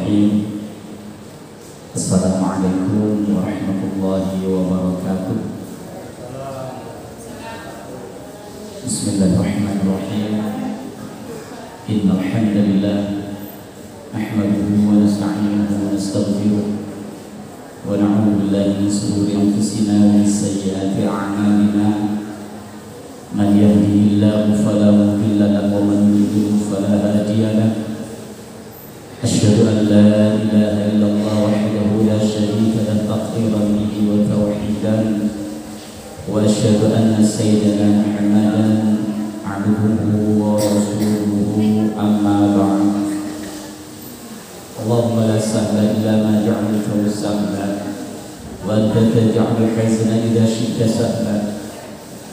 Bismillahirrahmanirrahim. Assalamualaikum warahmatullahi wabarakatuh. Bismillahirrahmanirrahim. Innal hamdalillah nahmaduhu wa nasta'inuhu wa nastaghfiruh wa na'udzu billahi min shururi anfusina wa min sayyiati a'malina. Man yahdihillahu fala mudilla lahu wa man yudlil fala hadiya lahu. Asyhadu an la ilaha illallah wahdahu la syarika lahu taqiran bihi wa tauhidan wa asyhadu anna sayyidana Muhammadan abduhu wa rasuluhu amma ba'd. Allahumma la sahla illa ma ja'altahu sahla wa anta taj'alul hazna idza syi'ta sahla.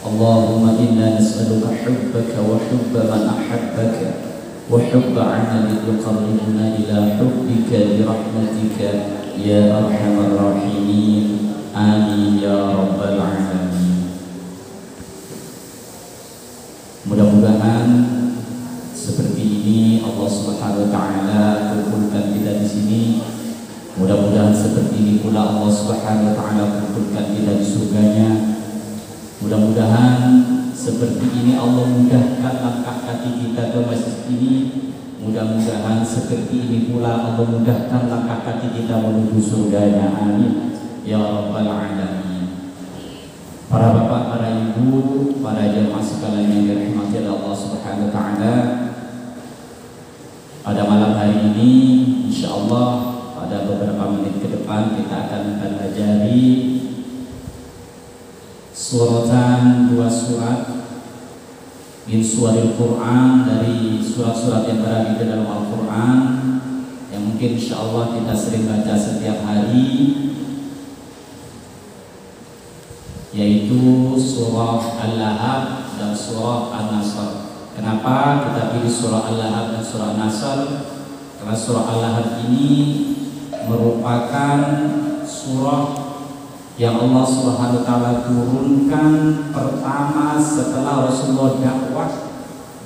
Allahumma inna nas'aluka hubbaka wa hubba man ahabbaka wa hubba 'amalin yuqarribuna ila hubbika bi rahmatika ya arhamar rahimin. Amin ya rabbal alamin. Mudah-mudahan seperti ini Allah Subhanahu wa taala kumpulkan kita di sini. Mudah-mudahan seperti ini pula Allah Subhanahu wa taala kumpulkan kita di surganya. Mudah-mudahan seperti ini Allah mudahkan langkah kaki kita ke masjid ini. Mudah-mudahan seperti ini pula Allah mudahkan langkah kaki kita menuju surganya. Amin ya rabbal alamin. Para bapak, para ibu, para jemaah sekalian yang dirahmati Allah Subhanahu wa taala, pada malam hari ini insyaallah pada beberapa menit ke depan kita akan mempelajari suratan, dua surat min suril Quran, dari surat-surat yang berada di dalam Al-Quran yang mungkin insyaallah kita sering baca setiap hari, yaitu surah Al-Lahab dan surah An-Nasr. Kenapa kita pilih surah Al-Lahab dan surah An-Nasr? Karena surah Al-Lahab ini merupakan surah yang Allah Subhanahu wa taala turunkan pertama setelah Rasulullah dakwah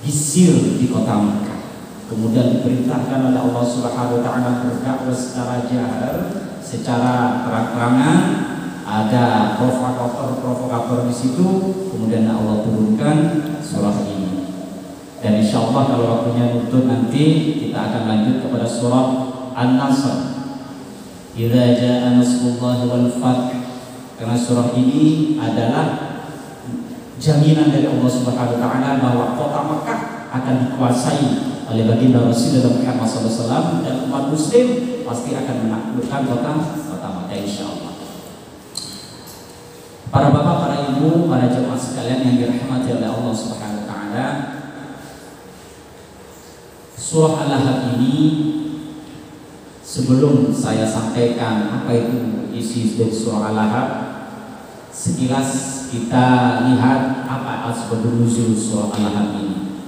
bisir di kota Mekah. Kemudian diperintahkan oleh Allah Subhanahu wa taala berdakwah secara jahar, secara terang-terangan. Ada provokator di situ. Kemudian Allah turunkan surah ini. Dan insyaallah kalau waktunya nuntut nanti kita akan lanjut kepada surah An-Nasr. Idza jaa nasrullahi wal fath. Karena surah ini adalah jaminan dari Allah Subhanahu wa taala bahwa kota Mekah akan dikuasai oleh baginda Rasulullah Muhammad SAW, dan umat muslim pasti akan menaklukkan kota Mekah insyaallah. Para bapak, para ibu, para jemaah sekalian yang dirahmati oleh Allah Subhanahu wa taala, surah Al-Lahab ini, sebelum saya sampaikan apa itu isi dari surah Al-Lahab, sekilas kita lihat apa asbab nuzul surah Al-Lahab ini.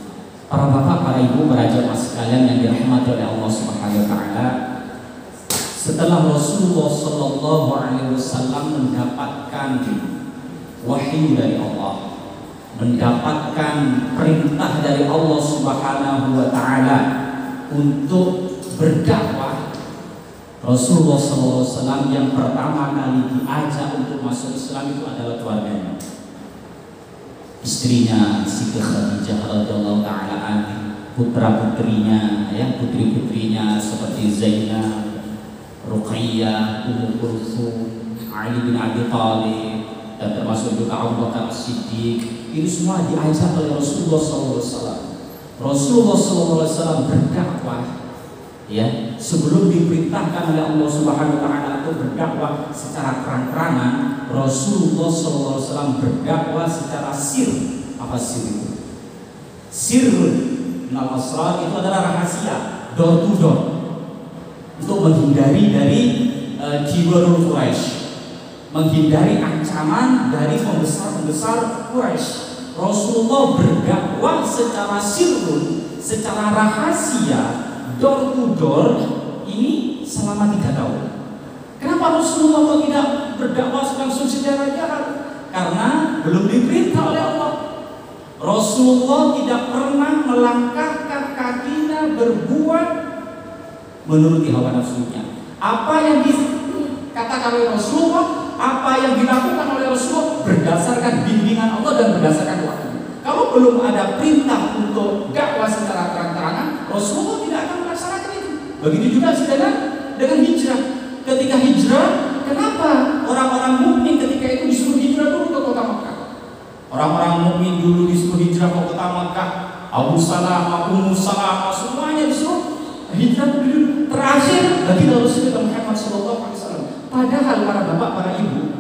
Para bapak, para ibu, para jemaah sekalian yang dirahmati oleh Allah Subhanahu wa taala, setelah Rasulullah sallallahu alaihi wasallam mendapatkan wahyu dari Allah, mendapatkan perintah dari Allah Subhanahu wa taala untuk berdakwah, Rasulullah SAW yang pertama kali diajak untuk masuk Islam itu adalah keluarganya, istrinya Siti Khadijah radhiyallahu taala anha, putra-putrinya, putri-putrinya seperti Zainab, Ruqayyah, Ummu Kulthum, Ali bin Abi Thalib, dan termasuk juga Abu Bakar As-Siddiq. Ini semua diajak oleh Rasulullah SAW. Rasulullah SAW berdakwah, sebelum diperintahkan oleh Allah Subhanahu wa taala untuk berdakwah secara terang-terangan, Rasulullah SAW berdakwah secara sir. Apa sir itu? Sirrun minal asrar, itu adalah rahasia, door to door, untuk menghindari dari Kibarul Quraisy, menghindari ancaman dari pembesar-pembesar Quraisy. Rasulullah berdakwah secara sirrun, secara rahasia, door to door ini selama 3 tahun. Kenapa Rasulullah tidak berdakwah langsung secara jahar? Karena belum diperintah oleh Allah. Rasulullah tidak pernah melangkahkan kakinya berbuat menuruti hawa nafsunya. Apa yang dikatakan oleh Rasulullah, apa yang dilakukan oleh Rasulullah berdasarkan bimbingan Allah dan berdasarkan wahyu. Kalau belum ada perintah untuk dakwah secara terang-terangan, Rasulullah tidak akan melaksanakan itu. Begitu juga dengan hijrah. Ketika hijrah, kenapa orang-orang mukmin ketika itu disuruh hijrah dulu ke kota Makkah? Orang-orang mukmin dulu disuruh hijrah ke kota Makkah. Abu Salamah, Ummu Salamah, semuanya disuruh hijrah dulu. Terakhir bagi Rasulullah Muhammad SAW. Padahal para bapak, para ibu,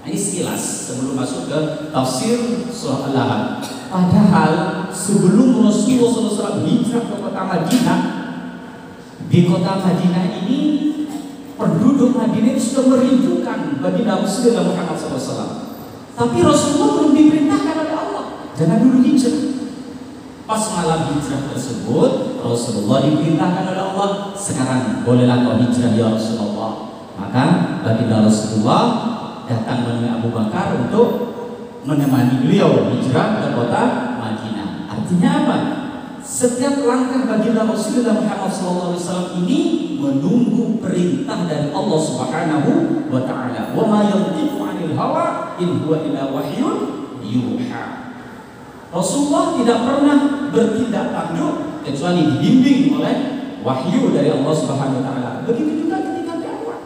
ini sekilas sebelum masuk ke tafsir surah Al-Lahab. Padahal sebelum Rasulullah SAW hijrah ke kota Madinah, di kota Madinah ini penduduk Madinah sudah merindukan bagi Rasulullah Muhammad SAW. Tapi Rasulullah belum diperintahkan oleh Allah, jangan dulu hijrah. Pas malam hijrah tersebut, Rasulullah diperintahkan oleh Allah, sekarang bolehlah kau hijrah ya Rasulullah. Maka baginda Rasulullah datang menemui Abu Bakar untuk menemani beliau hijrah ke kota Madinah. Artinya apa? Setiap langkah baginda Rasulullah Muhammad SAW ini menunggu perintah dari Allah Subhanahu wa Ta'ala. Wa ma yantiqu 'anil hawa in huwa illa wahyun yuha. Rasulullah tidak pernah bertindak tanduk kecuali dibimbing oleh wahyu dari Allah Subhanahu wa Ta'ala. Begitu juga ketika dakwah.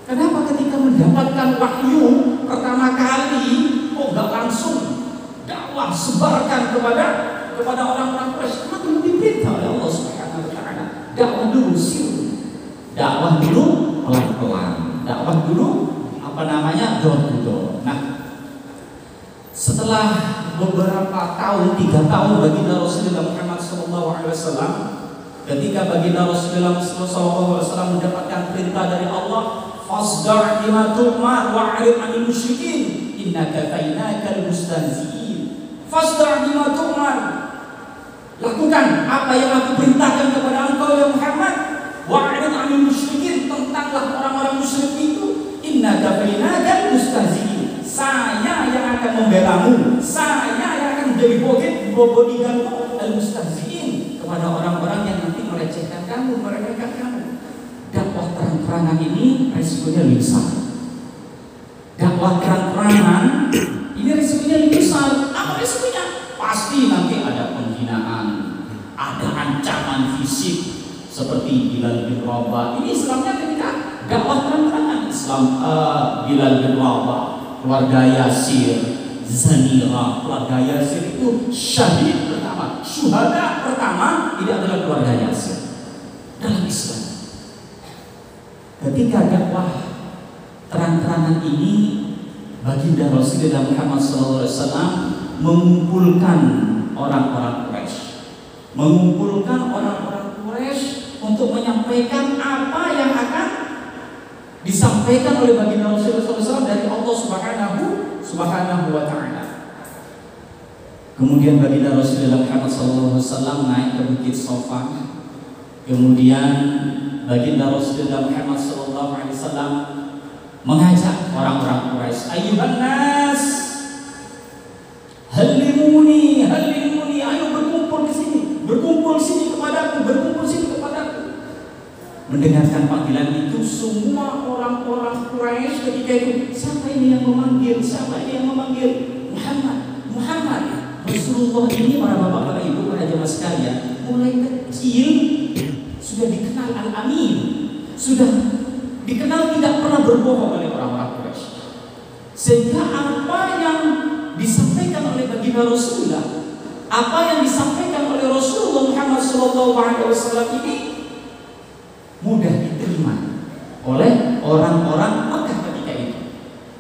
Kenapa ketika mendapatkan wahyu pertama kali kok nggak langsung dakwah sebarkan kepada orang-orang Quraisy? Karena belum diperintah oleh Allah Subhanahu wa Ta'ala. Dakwah dulu sirru. Dakwah dulu pelan-pelan. Dakwah dulu door to door. Nah, setelah beberapa tahun, 3 tahun baginda Rasulullah Muhammad SAW, ketika baginda Rasulullah SAW mendapatkan perintah dari Allah, fasda' bima tu'mar wa'rid 'anil musyrikin innaka kafainakal mustahzi'in. Fasda' bima tu'mar, lakukan apa yang aku perintahkan kepada engkau ya Muhammad. Wa'rid 'anil musyrikin, tentanglah orang-orang musyrik itu. Innaka kafainakal mustahzi'in, saya yang akan membelamu, saya yang akan menjadi bodyguardmu, al-mustahzi'in, kepada orang-orang yang nanti melecehkan kamu, meremehkan kamu. Dakwah terang-terangan ini resikonya lebih besar. Dakwah terang-terangan ini resikonya lebih besar. Apa resikonya? Pasti nanti ada penghinaan, ada ancaman fisik seperti Bilal bin Rabah. Ini Islamnya ketika dakwah terang-terangan. Islam Bilal bin Rabah, keluarga Yasir, Zanira, keluarga Yasir itu syahid pertama, syuhada pertama, ini adalah keluarga Yasir dalam Islam. Ketika dakwah terang-terangan ini, baginda Rasulullah Muhammad SAW mengumpulkan orang-orang Quraisy, untuk menyampaikan apa yang akan disampaikan oleh baginda Rasulullah SAW dari Allah Subhanahu wa Ta'ala. Kemudian baginda Rasulullah Muhammad SAW naik ke Bukit Safa. Kemudian baginda Rasulullah Muhammad SAW mengajak orang-orang Quraisy, ayyuhan nas, halimuni, ayo berkumpul sini kepadaku. Mendengarkan panggilan itu, semua orang-orang Quraisy ketika itu, siapa ini yang memanggil? Muhammad. Rasulullah ini, para bapak, para ibu, para jemaah sekalian, mulai kecil sudah dikenal al-amin, sudah dikenal tidak pernah berbohong oleh orang-orang Quraisy. Sehingga apa yang disampaikan oleh baginda Rasulullah, apa yang disampaikan oleh Rasulullah Muhammad SAW ini mudah diterima oleh orang-orang Makkah ketika itu.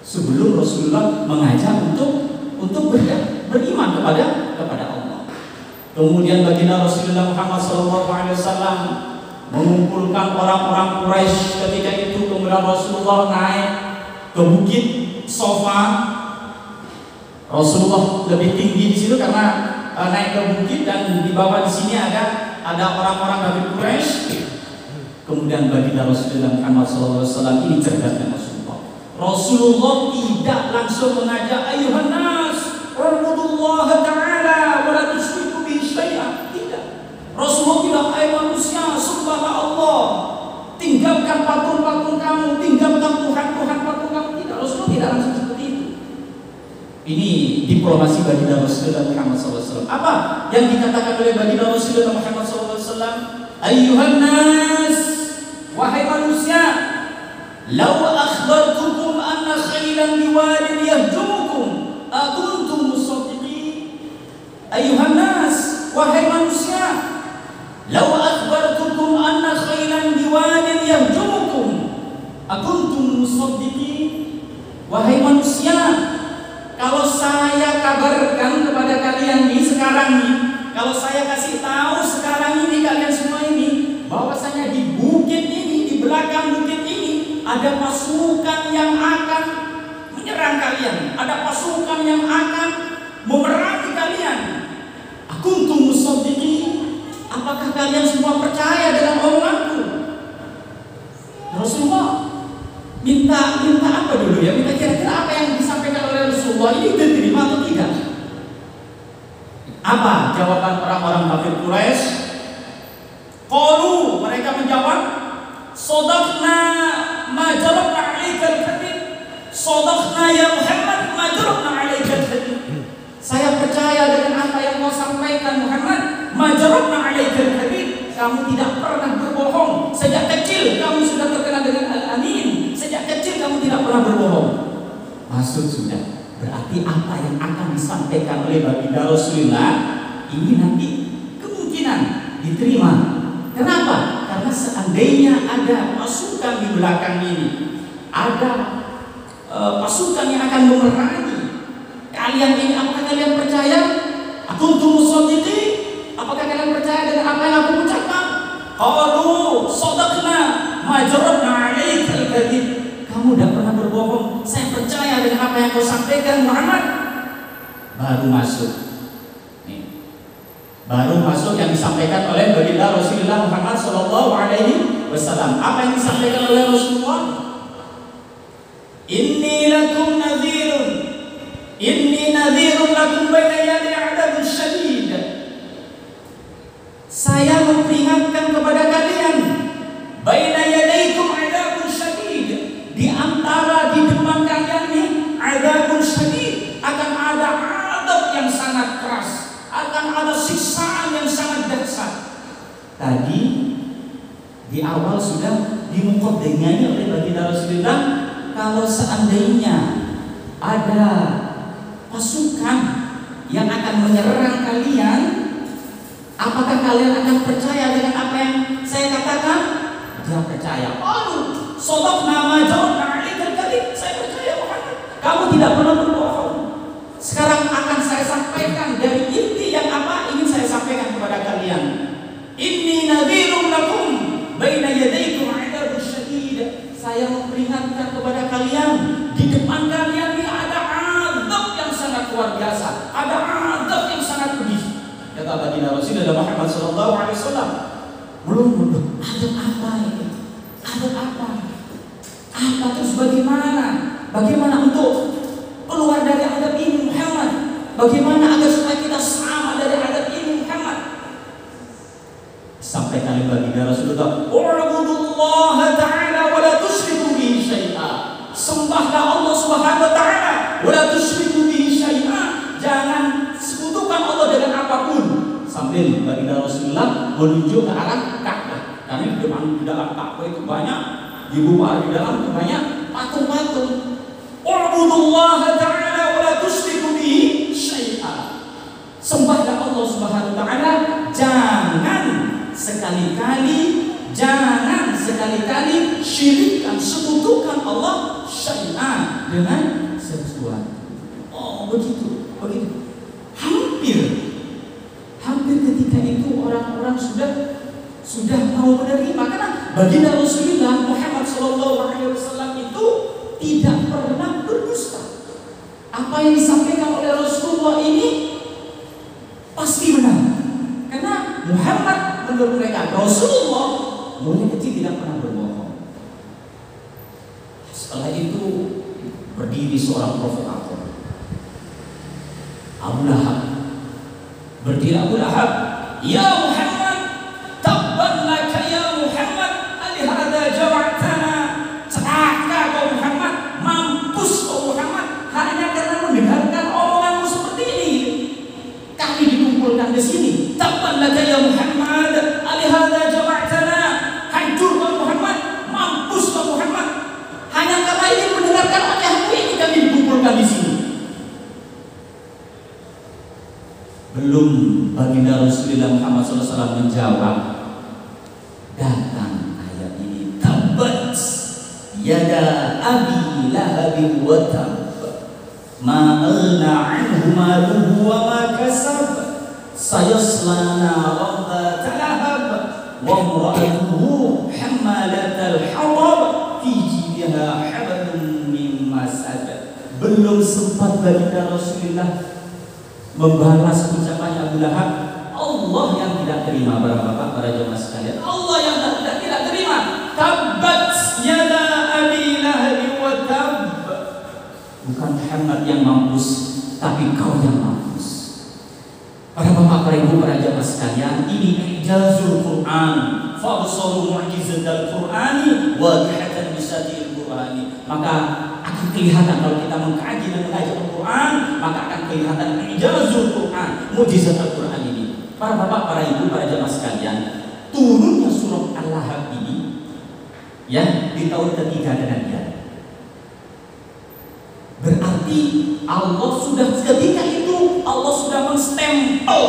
Sebelum Rasulullah mengajak untuk beriman kepada Allah. Kemudian baginda Rasulullah Muhammad SAW mengumpulkan orang-orang Quraisy ketika itu. Kemudian Rasulullah naik ke Bukit Safa. Rasulullah lebih tinggi di situ karena naik ke bukit, dan di bawah di sini ada orang-orang dari Quraisy. Kemudian baginda Rasulullah Muhammad SAW ini cerdasnya Rasulullah tidak langsung mengajak ayuhan nas ubudullaha ta'ala wa la tusyriku bihi syai'an. Tidak. Rasulullah tidak, hai manusia, sembahlah Allah, tinggalkan patung-patung kamu, tinggalkan Tuhan-Tuhan patung kamu. Tidak, Rasulullah tidak langsung seperti itu. Ini diplomasi baginda Rasulullah Muhammad SAW. Apa yang dikatakan oleh baginda Rasulullah Muhammad SAW? Ayyuhan nas, wahai manusia, law akhbartukum anna khailan biwadin yahjumukum akuntum musaddiqin. Ayyuhan nas, wahai manusia, law akhbartukum anna khailan biwadin yahjumukum akuntum musaddiqin. Wahai manusia, kalau saya kabarkan kepada kalian nih sekarang nih, kalau saya kasih tahu sekarang ini kalian semua ini, bahwasanya di bukit ini, di belakang bukit ini ada pasukan yang akan menyerang kalian, ada pasukan yang akan memerangi kalian. Akuntum musaddiqin, apakah kalian semua percaya dengan omonganku? Rasulullah minta apa dulu ya? Minta kira-kira apa yang disampaikan oleh Rasulullah ini diterima atau tidak? Apa jawaban orang-orang kafir Quraisy? Qalu, mereka menjawab, Shadaqna ma jarabna 'alaikal kadhib. Shadaqna ya Muhammad ma jarabna 'alaikal kadhib. Saya percaya dengan apa yang kau sampaikan Muhammad. Ma jarabna 'alaikal kadhib. Kamu tidak pernah berbohong. Sejak kecil kamu sudah terkenal dengan al-amin. Sejak kecil kamu tidak pernah berbohong. Maksud sudah. Berarti apa yang akan disampaikan oleh baginda Rasulullah ini nanti kemungkinan diterima. Kenapa? Karena seandainya ada pasukan di belakang ini, ada pasukan yang akan memerangi kalian ini, apakah kalian percaya? Akuntum musaddiqin? Apakah kalian percaya dengan apa yang aku ucapkan? Qalu shadaqna ma jarabna 'alaikal kadhib. Kamu tidak pernah berbohong. Saya percaya dengan apa yang kau sampaikan Muhammad. Baru masuk. Nih. Baru masuk yang disampaikan oleh baginda Rasulullah Muhammad SAW. Apa yang disampaikan oleh Rasulullah? Inni lakum nadhirun. Inni nadhirun lakum baina yadi 'adzabin syadid. Saya memperingatkan kepada kalian, baina yadaykum 'adzabun syadid. Di antara di depan kalian nih, 'adzabun syadid, akan ada azab yang sangat keras, akan ada siksaan yang sangat dahsyat. Tadi di awal sudah dimuqaddimahnya oleh baginda Rasulullah, kalau seandainya ada pasukan yang akan menyerang kalian, apakah kalian akan percaya dengan apa yang saya katakan? Dia percaya. Oh, shadaqna ma jarabna 'alaikal kadhib. Saya percaya Muhammad, kamu tidak pernah berbohong. Sekarang akan saya sampaikan dari inti yang apa ingin saya sampaikan kepada kalian. Inni nadhirun lakum baina yadaykum 'adzabun syadid. Saya memperingatkan kepada kalian, di depan kalian ini ada azab yang sangat luar biasa, ada azab yang sangat pedih. Kata baginda Rasulullah Muhammad SAW, belum azab apa ini? Azab apa? Apa terus bagaimana? Bagaimana untuk keluar dari azab ini Muhammad? Bagaimana agar supaya kita selamat dari azab ini Muhammad? Sampai kali baginda Rasulullah, "U'budullaha ta'ala wa la tusyriku bihi syai'a." Sembahlah Allah Subhanahu wa ta'ala, wa la tusyriku bihi syai'a. Jangan sekutukan Allah dengan apapun. Sambil baginda Rasulullah menunjuk ke arah Ka'bah. Karena di dalam Ka'bah itu banyak, di bawah di dalam itu banyak patung-patung. U'budullaha ta'ala wa la tusyriku bihi syai'a. Sembahlah Allah Subhanahu wa ta'ala, jangan sekali-kali syirikkan, sekutukan Allah syai'an dengan sesuatu. Oh, begitu. Hampir ketika itu orang-orang sudah mau menerima, karena baginda Rasulullah Muhammad SAW itu tidak pernah berdusta. Apa yang disampaikan oleh Rasulullah ini pasti benar, karena Muhammad menurut mereka, Rasulullah mulai kecil tidak pernah berbohong. Setelah itu berdiri seorang provokator, Abu Lahab. Berdiri Abu Lahab, "Ya Muhammad, Belum baginda Rasulullah Muhammad SAW menjawab, datang ayat ini, tabbat yada abi lahabin wa tab ma aghna anhu maluhu wa ma kasab sayasla naran dhata lahab wa imra'atuhu hammalatal hatab fi jidha hablum min masad. Belum sempat baginda Rasulullah membalas ucapannya Abu Lahab, Allah yang tidak terima. Para bapak, para jemaah sekalian, Allah yang tidak terima. Tabbat yada abi lahab wa tab. Bukan Muhammad yang mampus, tapi kau yang mampus. Para bapak, para ibu, para jemaah sekalian, ini ijazul Quran, fa'absaru mu'jizatal Qur'ani wa dihatan bisatil Qur'ani. Maka akan kelihatan kalau kita mengkaji dan mengaji Al-Quran, maka akan kelihatan ijazul Quran, mujizat Al-Quran ini. Para bapak, para ibu, para jemaah sekalian, turunnya surah Al-Lahab ini ya di tahun ketiga dengan dia. Berarti Allah sudah ketika itu Allah sudah menstempel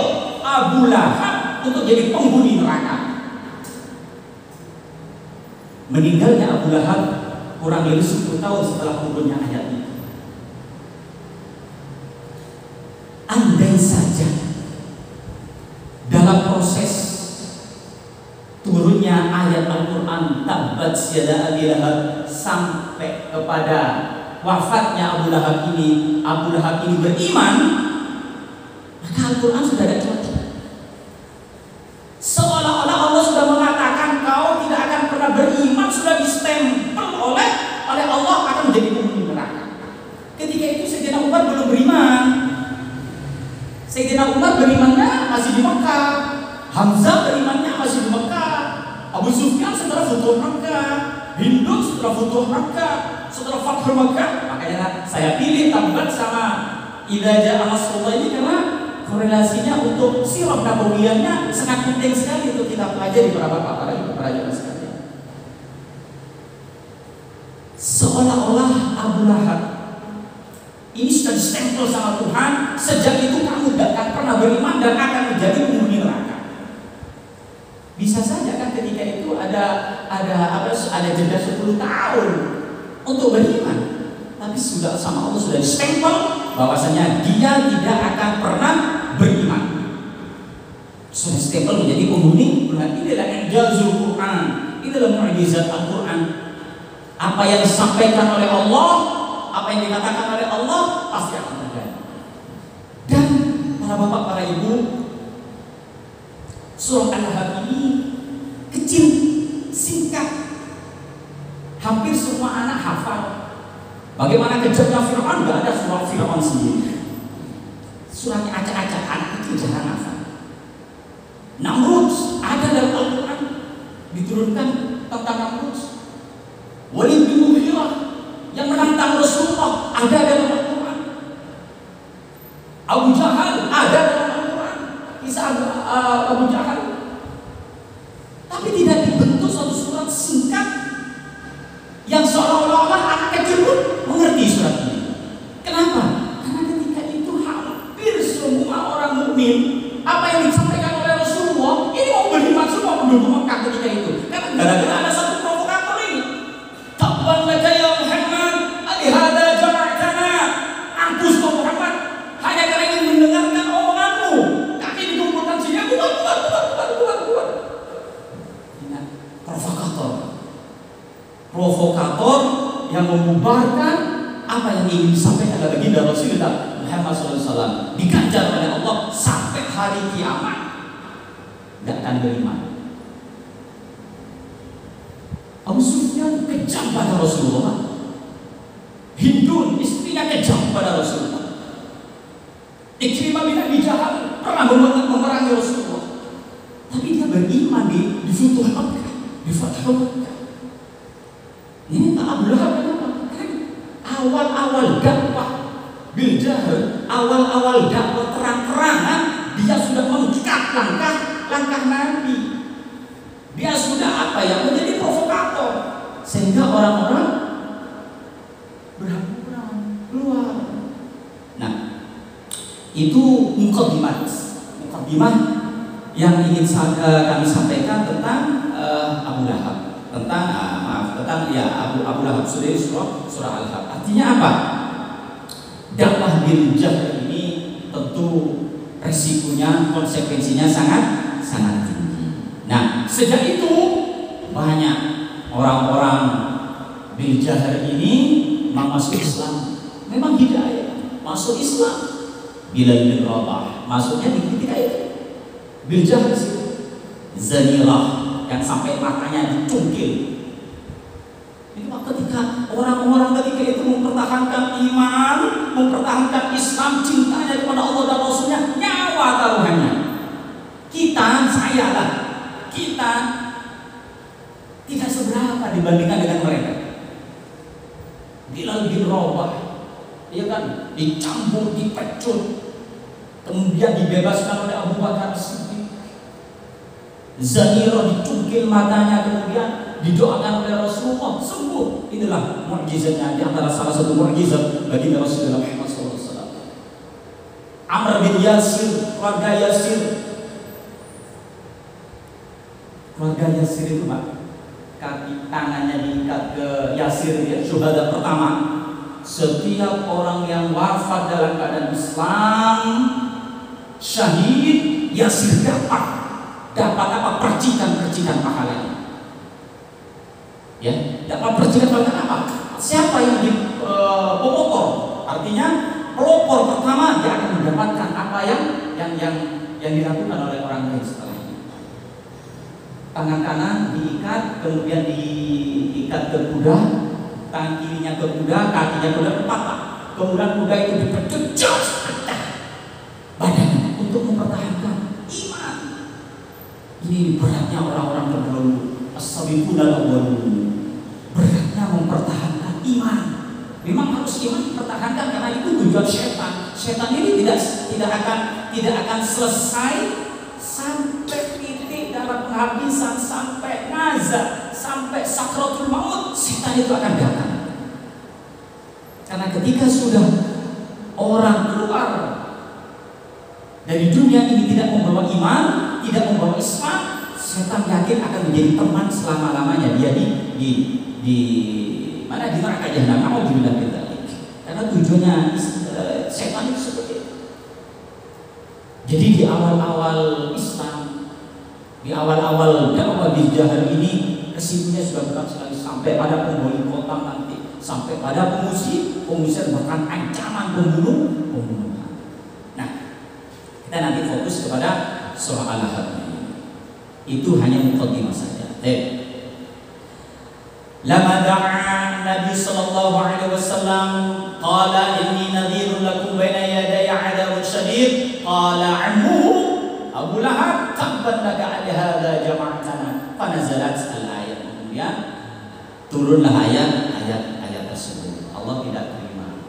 Abu Lahab untuk jadi penghuni neraka. Meninggalnya Abu Lahab kurang lebih 10 tahun setelah turunnya ayat ini. Andai saja dalam proses turunnya ayat Al-Quran tabbat yada abi lahab sampai kepada wafatnya Abu Lahab ini beriman, maka Al-Quran sudah ada contoh. Seolah-olah Allah sudah mengatakan kau tidak akan pernah beriman, sudah distempel oleh Allah akan menjadi penghuni neraka. Ketika itu Sayyidina Umar belum beriman. Sayyidina Umar berimannya masih di Mekah, Hamzah berimannya masih di Mekah, Abu Sufyan setelah futuh Mekah, Hindu setelah futuh Mekah, setelah Fathul Mekah. Makanya saya pilih tabbat sama idza jaa nasrullah ini karena korelasinya untuk sirah nabawiyahnya sangat penting sekali untuk kita pelajari para bapak, para ibu, para jemaah sekalian. Seolah-olah Abu Lahab ini sudah distempel sama Tuhan, sejak itu kamu tidak akan pernah beriman dan akan menjadi penghuni neraka. Bisa saja kan ketika itu ada jeda 10 tahun untuk beriman, tapi sudah sama Allah sudah distempel bahwasanya dia tidak akan pernah beriman. Sudah stempel menjadi penghuni neraka. Inilah ijazul Quran, inilah mukjizat Al-Quran. Apa yang disampaikan oleh Allah, apa yang dikatakan oleh Allah pasti akan terjadi. Dan para bapak, para ibu, surah Al-Lahab ini kecil, singkat, hampir semua anak hafal. Bagaimana kejamnya Fir'aun, gak ada surah Fir'aun sendiri. Surahnya acak-acak, anak kecil jarang hafal. Namrud ada dalam Al-Quran, diturunkan tentang Namrud. Walid bin Mughirah yang menantang Rasulullah ada dalam Al-Quran. Abu Jahal ada dalam Al-Quran, kisah Abu Jahal. Tapi tidak dibentuk satu surat singkat yang seolah-olah anak kecil pun mengerti surat ini. Kenapa? Karena ketika itu hampir semua orang mukmin, apa yang disampaikan oleh Rasulullah ini mau beriman semua penduduk Mekah ketika itu. Karena gara-gara ada satu provokator ini. Tabban laka ya Muhammad, alihada jama'tana. Ampus kau Muhammad, hanya karena ingin mendengarkan omonganmu kami dikumpulkan sini. Buat. Ingat, provokator yang membubarkan apa yang ingin disampaikan oleh baginda Rasulullah Muhammad SAW, diganjar oleh Allah sampai hari kiamat tidak akan beriman. Abu Sufyan kejam pada Rasulullah, Hindun istrinya kejam pada Rasulullah, Ikrimah bin Abi Jahal pernah memerangi Rasulullah, tapi dia beriman di Futuh Makkah, di Fathul Makkah. Ini tak Abu Lahab kenapa? Karena awal-awal dakwah bil jahl, awal-awal dakwah terang-terangan dia sudah mengikat langkah Nabi. Dia sudah menjadi provokator sehingga orang-orang berhamburan keluar. Nah, itu muqaddimat mukadimah yang ingin kami sampaikan tentang Abu Lahab, tentang Abu Lahab surah Al-Lahab. Artinya apa? Dakwah bil jahr ini tentu resikonya, konsekuensinya sangat tinggi. Nah, sejak itu banyak orang-orang bil jahr ini masuk Islam. Memang hidayah masuk Islam. Bilal bin Rabah masuknya di ketika itu. Bil jahr sih. Zanirah yang sampai matanya dicungkil. Itu ketika orang-orang ketika itu mempertahankan iman, mempertahankan Islam, cintanya kepada Allah dan Rasulnya, nyawa taruhannya. Kita tidak seberapa dibandingkan dengan mereka. Bilal bin Rabah, dia kan dicambuk, dipecut, kemudian dibebaskan oleh Abu Bakar Siddiq. Zanirah dicungkil matanya, kemudian didoakan oleh Rasulullah, sembuh. Inilah mukjizatnya, di antara salah satu mukjizat bagi Rasulullah Muhammad SAW. Amr bin Yasir, keluarga Yasir itu Pak, kaki tangannya diikat ke Yasir, ya, syuhada pertama. Setiap orang yang wafat dalam keadaan Islam, syahid, Yasir dapat apa? Percikan pahalanya. Ya, dapat percikan pahalanya apa? Siapa yang di pelopor? Artinya pelopor pertama dia akan mendapatkan apa yang dilakukan oleh orang lain setelahnya. Tangan kanan diikat, kemudian diikat ke kuda, tangan kirinya ke kuda, kakinya ke kuda, patah. Kemudian kuda itu dipecut, pecah badannya untuk mempertahankan iman. Ini beratnya orang-orang terdahulu, as-sabiqun al-awwalun. Beratnya mempertahankan iman. Memang harus iman dipertahankan karena itu tujuan setan. Setan ini tidak akan selesai sampai titik dalam penghabisan, sampai nazar, sampai sakratul maut. Setan itu akan datang. Karena ketika sudah orang keluar dari dunia ini tidak membawa iman, tidak membawa Islam, setan yakin akan menjadi teman selama-lamanya dia di mana, di neraka jahanam. Alhamdulillah kita. Karena tujuannya setan itu seperti itu. Jadi di awal-awal Islam, di awal-awal dakwah bil jahr ini, resikonya sudah berat sekali sampai pada pemboikotan nanti, sampai pada pengusiran, bahkan ancaman pembunuhan. Nah, kita nanti fokus kepada surah Al-Lahab. Itu hanya muqaddimah saja. Lama da'a Nabi sallallahu alaihi wasallam qala inni nadhirun lakum baina yaday 'adabun syadid qala ammuhu Abu Lahab tabban laka 'ala hadza jama'tana fanazalat al-ayat. Kemudian turunlah ayat tersebut. Allah tidak terima.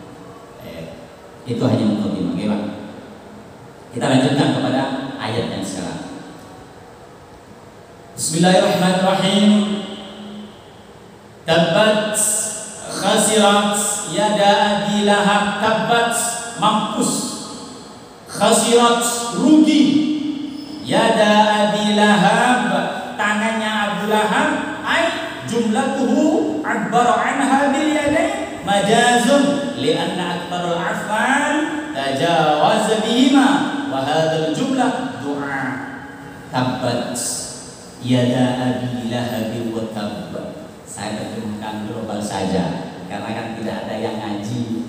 Itu hanya muqaddimah. Bagaimana? Kita lanjutkan kepada ayat yang sekarang. Bismillahirrahmanirrahim. Tabbat khasirat yada Abi Lahab. Tabbat mampus, khasirat rugi, yada Abi Lahab tangannya Abu Lahab. Ay jumlatuhu abbar anha bil yadain majazun lianna aktarul afan tajawaz bihima wa hadzal jumlah du'a. Tabbat yada Abi Lahab wa tabb. Saya terjemahkan global saja karena kan tidak ada yang ngaji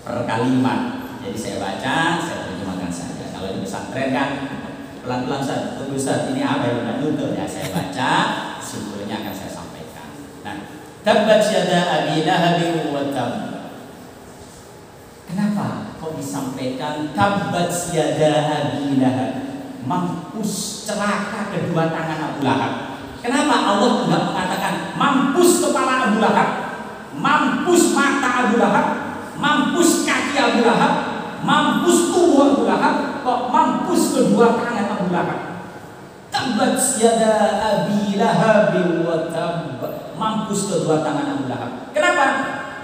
per kalimat. Jadi saya baca, saya terjemahkan saja. Kalau di pesantren kan pelan-pelan saja. Tunggu Ustaz, ini apa yang udah nutur ya, saya baca, simpulnya akan saya sampaikan. Nah, tabbat yada Abi Lahab wa tabb. Kenapa kok disampaikan tabbat yada Abi Lahab? Mampus, celaka kedua tangan Abu Lahab. Kenapa Allah tidak mengatakan mampus kepala Abu Lahab, mampus mata Abu Lahab, mampus kaki Abu Lahab, mampus tubuh Abu Lahab, kok mampus kedua tangan Abu Lahab? Tabbat yada Abi Lahab wa tabb. Mampus kedua tangan Abu Lahab. Kenapa?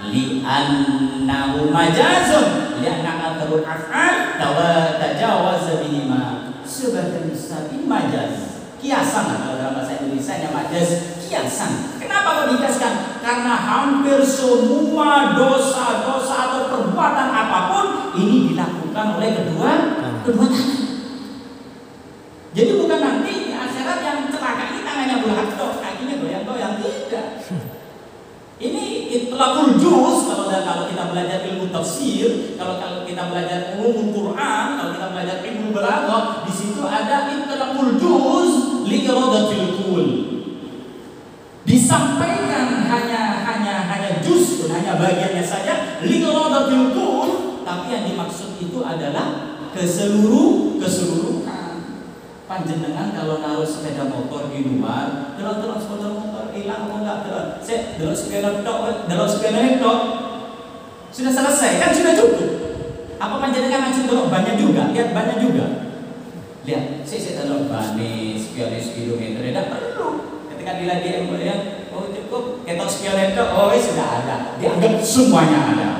Li'annahu majazun, li'anna atarul af'al tajawaza bihima. sebagian besar ini majaz, kiasan kalau dalam bahasa Indonesia majaz, kiasan. Kenapa kok dikiaskan? Karena hampir semua dosa-dosa atau perbuatan apapun ini dilakukan oleh kedua tangan. Jadi bukan nanti di akhirat yang celaka ini tangannya belah dok, kakinya goyang-goyang, tidak. Ini itlaqul juz kalau kita belajar ilmu tafsir, kalau kita belajar ulumul Quran, kalau kita belajar ilmu balaghah, di situ ada itlaqul juz li iradatil kull. Disampaikan hanya juz, hanya bagiannya saja li iradatil kull, tapi yang dimaksud itu adalah keseluruhan. Panjenengan kalau naruh sepeda motor di luar, delok sepeda motor hilang apa enggak, delok sepeda tok, sudah selesai kan, sudah cukup. Apa panjenengan langsung delok bannya juga, lihat bannya juga. Lihat, saya delok bannya sekian speedometer, tidak perlu. Ketika dilihat di ya, oh cukup, ketok speedometer, oh sudah ada, dianggap semuanya ada.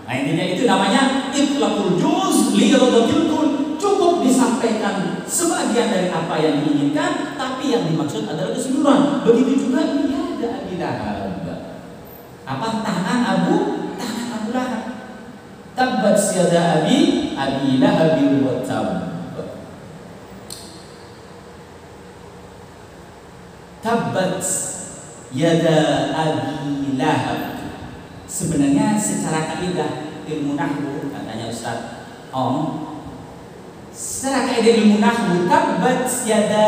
Nah intinya itu namanya itlaqul juz li iradatil kull. Cukup disampaikan sebagian dari apa yang diinginkan, tapi yang dimaksud adalah keseluruhan. Begitu juga ini ada Abi Lahab. Apa tangan Abu Lahab. Tabbat yada Abi Lahab wa tab. Tabbat yada Abi Lahab. Sebenarnya secara kaidah ilmu nahwu, katanya Ustaz secara kaidah ilmu nahwu, tabbat yada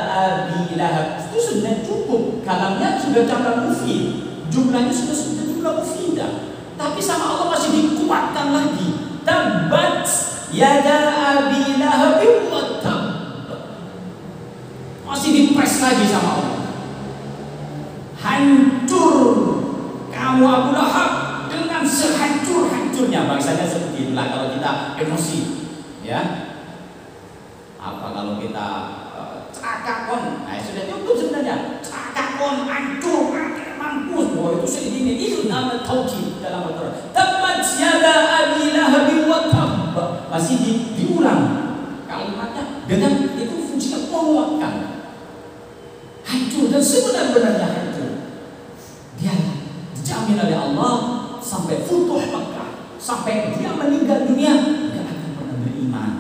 Abi Lahab itu sudah cukup, kalamnya sudah campur mufid, jumlahnya sudah jumlah mufidah, tapi sama Allah masih dikuatkan lagi, tabbat yada Abi Lahab wa tab, masih dipres lagi sama Allah. Hancur kamu Abu Lahab dengan sehancur-hancurnya. Bangsanya seperti itulah kalau kita emosi, ya. Apa kalau kita cakakon, nah sudah cukup sebenarnya. Cakakon, hancur, mampus, bahwa itu segini, itu nama taukid dalam Al-Quran. Tabbat yada Abi Lahab wa tab, masih diulang kalimatnya dengan itu fungsinya menguatkan. Hancur dan sebenar-benarnya hancur. Dia dijamin oleh Allah sampai futuh Makkah, sampai dia meninggal dunia tidak akan pernah beriman.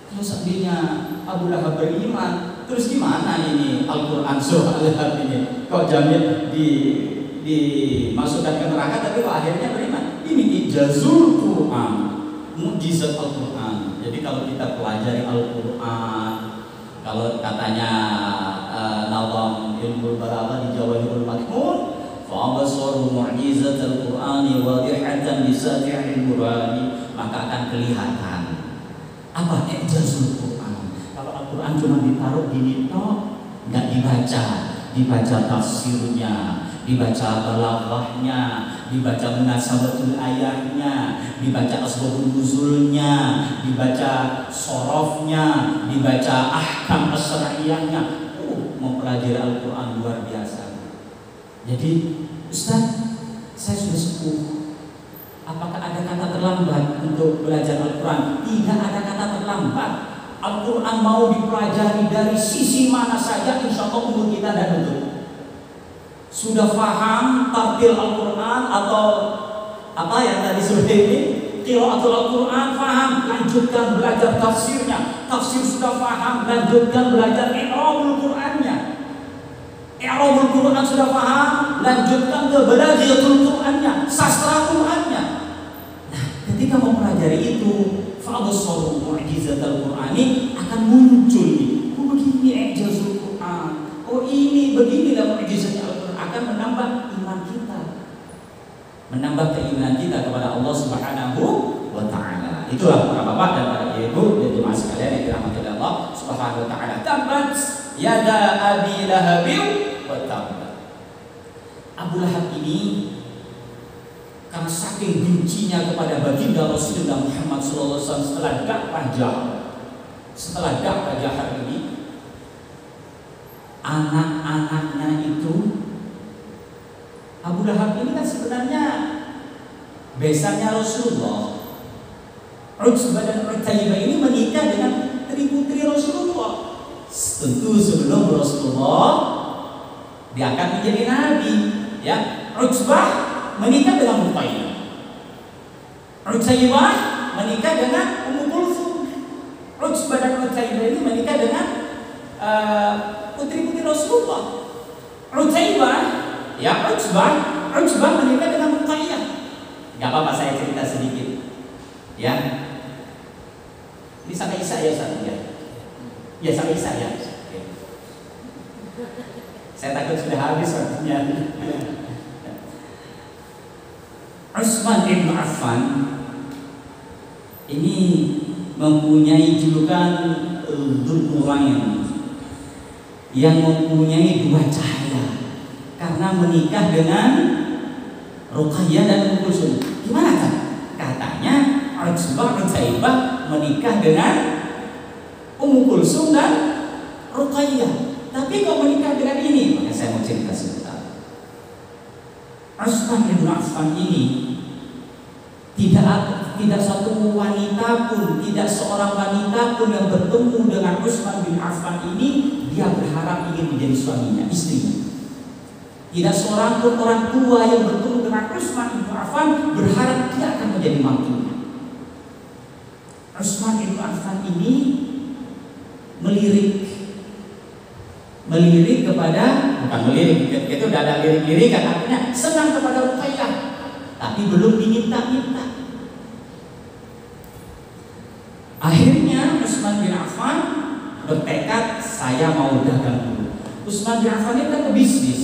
Kalau seandainya Abu Lahab beriman, terus gimana ini Al-Quran surah Al-Lahab ini? Kok jamin dimasukkan ke neraka tapi kok akhirnya beriman? Ini ijazul Quran, mukjizat Al-Quran. Jadi kalau kita pelajari Al-Quran, kalau katanya nazam ilmu balaghah di Jawahirul Maknun, fa absaru mu'jizat Al-Qur'ani wadihatan bi sati'il Qur'ani, maka akan kelihatan apa ijazul Quran. Kalau Al-Quran cuma ditaruh gini toh, nggak dibaca tafsirnya, dibaca balaghahnya, dibaca munasabatul ayahnya, dibaca asbabun nuzulnya, dibaca sorofnya, dibaca ahkam as-syar'iyyahnya. Mempelajari Al-Quran luar biasa. Jadi Ustaz, saya sudah sepuh, apakah ada kata terlambat untuk belajar Al-Quran? Tidak ada kata terlambat. Al-Quran mau dipelajari dari sisi mana saja, insya Allah umur kita dan untuk sudah paham tartil Al-Quran atau apa yang tadi sudah ini, qiraatul Al-Quran paham, lanjutkan belajar tafsirnya. Tafsir sudah paham, lanjutkan belajar i'rabul Qur'annya. I'rabul Qur'an sudah paham, lanjutkan ke balaghatul Qur'annya, sastra Qur'annya. Nah, ketika mempelajari itu, fa'absaru mu'jizatul Qur'ani akan muncul nih. Oh begini ijazul Qur'an. Oh ini beginilah mukjizatnya Al-Qur'an, akan menambah iman kita. Menambah keimanan kita kepada Allah Subhanahu wa taala. Itulah para bapak dan para ibu dan jemaah sekalian yang dirahmati oleh Allah Subhanahu wa taala. Tabbat yada Abi Lahab wa tab. Abu Lahab ini karena saking bencinya kepada baginda Rasulullah Muhammad sallallahu alaihi wasallam setelah dakwah jahat ini, anak-anaknya itu, Abu Lahab ini kan sebenarnya besannya Rasulullah. Utsbah dan Utaibah ini menikah dengan putri-putri Rasulullah. Tentu sebelum Rasulullah diangkat menjadi nabi, ya. Utsbah menikah dengan Ruqayyah. Utsaybah menikah dengan Ummu Kulsum. Utsbah dan Utsaybah ini menikah dengan putri-putri Rasulullah. Utsaybah, ya Utsbah menikah dengan Ruqayyah. Gak apa-apa saya cerita sedikit, ya. Ini sampai Isa ya Ustaz ya. Ya sampai Isa ya. Oke. Saya takut sudah habis waktunya. Utsman bin Affan ini mempunyai julukan Dzulqarnain, yang mempunyai dua cahaya karena menikah dengan Ruqayyah dan Ummu Kulsum. Gimana kan? Katanya Utsaybah menikah dengan Ummu Kulsum dan Ruqayyah. Tapi kok menikah dengan ini? Makanya saya mau cerita sebentar. Utsman bin Affan ini tidak satu wanita pun, tidak seorang wanita pun yang bertemu dengan Utsman bin Affan ini dia berharap ingin menjadi suaminya, istrinya. Tidak seorang pun orang tua yang bertemu dengan Utsman bin Affan berharap dia akan menjadi mantunya. Utsman bin Affan ini melirik kepada, bukan melirik, itu udah ada lirik-lirikan, artinya senang kepada Ruqayyah, tapi belum diminta-minta. Akhirnya Utsman bin Affan bertekad, saya mau dagang dulu. Utsman bin Affan ini kan bisnis,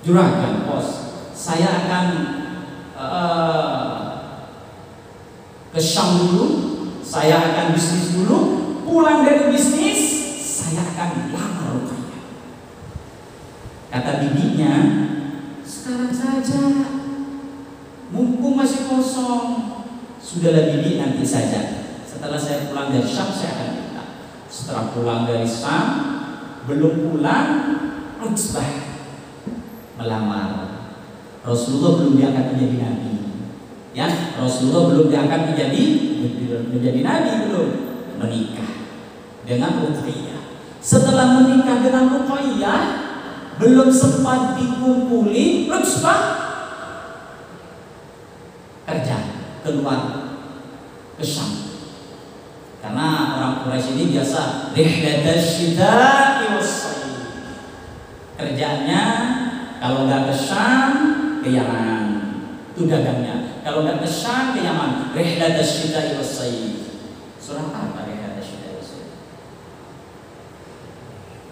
juragan, bos. Saya akan ke Syam dulu, saya akan bisnis dulu. Pulang dari bisnis, saya akan lamar Ruqayyah. Kata bibinya, sekarang saja, mumpung masih kosong. Sudahlah bibi, nanti saja. Setelah saya pulang dari Syam, saya akan minta. Setelah pulang dari Syam, belum pulang, Utsbah melamar. Rasulullah belum diangkat menjadi nabi. Ya, Rasulullah belum diangkat menjadi nabi, belum menikah dengan Ruqayyah. Setelah menikah dengan Ruqayyah, belum sempat dikumpuli, Utsbah kerja keluar ke Syam. Karena orang Quraisy ini biasa rihlatash syita'i was-shayf. Kerjanya kalau nggak ke Syam ke Yaman, itu dagangnya. Kalau nggak ke Syam ke Yaman, rihlatash syita'i was-shayf. Surah apa rihlatash syita'i was-shayf?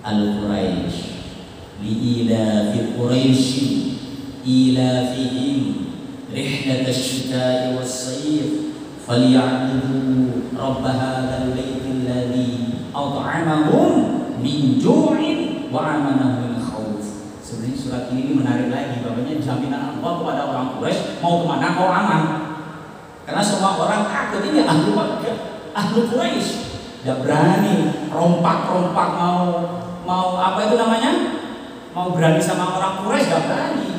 Al-Quraisy li'ilafi Quraisy ilafihim rihlatash syita'i was-shayf فَلْيَعْبُدُوا رَبَّ هَذَا الْبَيْتِ الَّذِي أَطْعَمَهُم مِنْ جُوعٍ وَآمَنَهُم مِنْ خَوْفٍ. Sebenarnya surat ini menarik lagi, bahwanya jaminan Allah kepada orang Quraisy, mau kemana kau aman. Karena semua orang takut ini ahlu Makkah, ahlu Quraisy. Tidak berani rompak-rompak mau apa itu namanya? Mau berani sama orang Quraisy, tidak berani.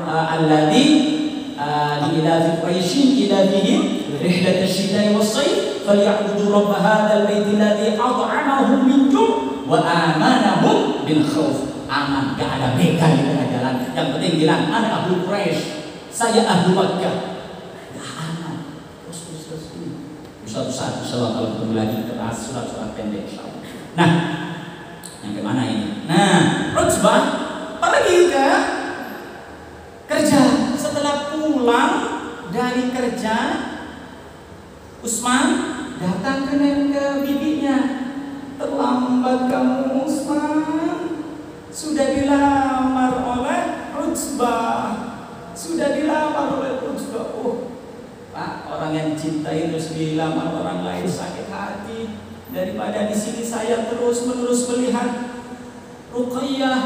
Alladzi لإلاف قريش إلافهم رحلة الشتاء والصيف فليعبدوا رب هذا البيت الذي أطعمهم من جوع وآمنهم من خوف. Aman, gak ada begal di tengah jalan. Yang penting bilang, ana ahlu Quraisy, saya ahlu Makkah. Gak aman. Terus. Satu-satu, insyaallah kalau ketemu lagi kita bahas surat-surat pendek insyaallah. Nah, yang kemana ini? Nah, Utsbah pergi ke kerja. Setelah pulang dari kerja, Utsman datang ke bibinya. Terlambat kamu Utsman, sudah dilamar oleh Utsbah. Oh, Pak, orang yang cintai terus dilamar orang lain sakit hati. Daripada di sini saya terus-menerus melihat Ruqayyah,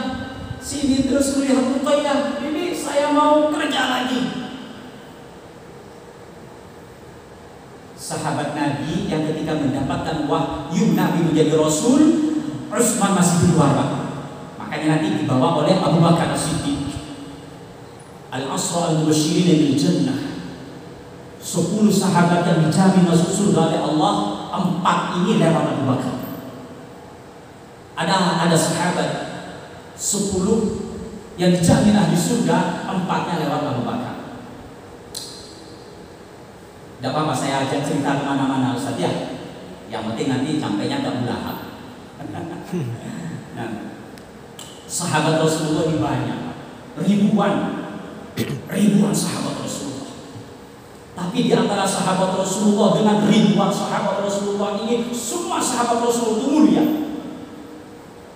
sini terus melihat Ruqayyah, ini saya mau kerja lagi. Sahabat Nabi yang ketika mendapatkan wahyu Nabi menjadi Rasul, Utsman masih di luar, Pak. Makanya nanti dibawa oleh Abu Bakar As-Siddiq, Al-Asra Al-Mubasysyirin bil Jannah, 10 sahabat yang dijamin masuk surga oleh Allah, 4 ini lewat Abu Bakar. Ada sahabat 10 yang dijamin ahli surga, 4-nya lewat Abu Bakar. Tidak apa-apa saya ajak cerita kemana-mana Ustaz ya. Yang penting nanti sampainya nggak belahak. Nah, sahabat Rasulullah ini banyak, ribuan sahabat Rasulullah. Tapi di antara sahabat Rasulullah dengan ribuan sahabat Rasulullah ini, semua sahabat Rasulullah itu mulia.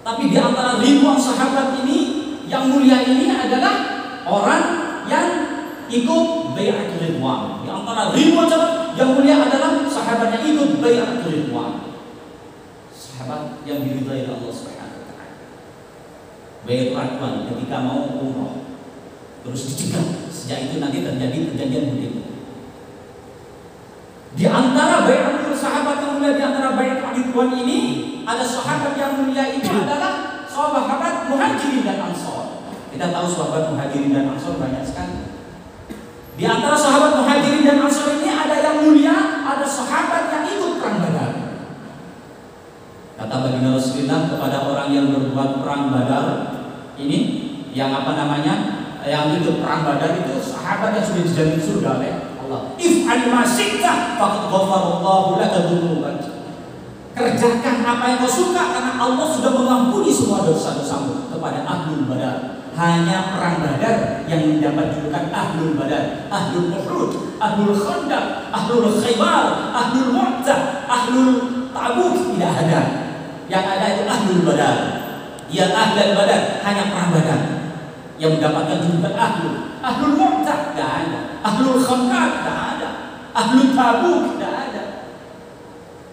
Tapi di antara ribuan sahabat ini, yang mulia ini adalah orang yang ikut bai'atul ridwan. Di antara ribuan sahabat, yang mulia adalah sahabat yang ikut bai'atul ridwan. Sahabat yang diridhai oleh Allah Subhanahu wa taala. Bai'atul ridwan ketika mau umrah terus dicegah. Sejak itu nanti terjadi perjanjian Hudaybiyah. Di antara bai'atul sahabat yang mulia, di antara bai'atul ridwan ini, ada sahabat yang mulia itu adalah sahabat Muhajirin dan Ansor. Kita tahu sahabat Muhajirin dan Ansor banyak sekali. Di antara sahabat Muhajirin dan Ansor ini ada yang mulia, ada sahabat yang ikut perang Badar. Kata baginda Rasulullah kepada orang yang berbuat perang Badar ini, yang yang ikut perang Badar itu sahabat yang sudah dijamin surga oleh Allah. If'al ma syi'ta faqad ghafarallahu laka dzunubak. Kerjakan apa yang kau suka karena Allah sudah mengampuni semua dosa-dosamu. Kepada ahlul Badar. Hanya perang Badar yang mendapat julukan ahlul Badar, ahlul Uhud, ahlul Khandaq, ahlul Khaybar, ahlul Mu'tah, ahlul Tabuk tidak ada. Yang ada itu ahlul Badar. Ya ahlul Badar, hanya perang Badar yang mendapatkan julukan ahlul Mu'tah tidak ada, ahlul Khandaq tidak ada, ahlul Tabuk tidak ada.